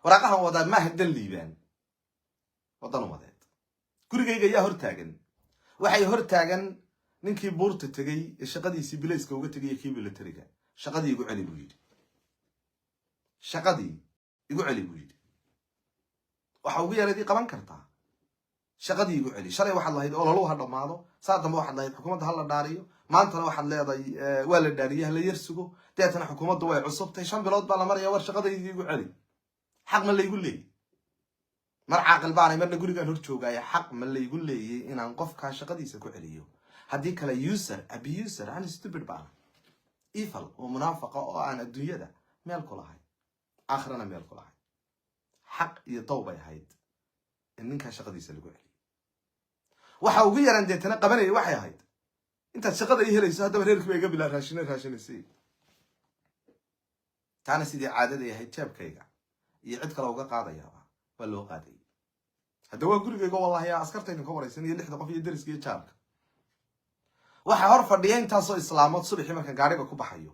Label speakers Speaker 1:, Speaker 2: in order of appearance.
Speaker 1: waraaqahan wadaa ma hadan liibaan wadan wadeed gurigayga ayaa hor taagan waxay hor taagan ninkii buurta tagay ee shaqadiisii bilayska uga tagay kii militariga shaqadii igu celi buu yiri shaqadii igu celi buu yiri waxa ugu yaradii qaban kartaa shaqadii igu celi shalay waxaad lahayd ololuhu ha dhamaado saadamba waxaad lahayd xukuumadda hal la dhaariyo maantana waxaad leedahay waa la dhaariyay la yarsugo deetana xukuumaddu way cusubtay 5 bilood baa la maraya war shaqadii igu celi xaq ma laygu leeyay mar caaqil baan marna gurigan hor joogaya xaq ma laygu leeyay inaan qofka shaqadiisa ku celiyo hadii kale abuser aan stupid baan ifal oo munaafiqa oo aan adduunyada meel ku lahayn aakhirana meel ku lahayn xaq iyo tawbay ahayd in ninka shaqadiisa lagu celiyo waxa ugu yaran deetana qabanay waxay ahayd inta shaqada ay helayso hadaba reerkii iga bilaa raashinaysi taana sidii caadada ay ahayd jeebkayga iyo cid kale uga qaadayaaba waa loo qaaday hadda waa gurigayga wallahi askartayna ka waraysan iyo 6 qof iyo dariska iyo jaarka waxa hor fadhiya intaasoo islaamood subaxii marka gaariga ku baxayo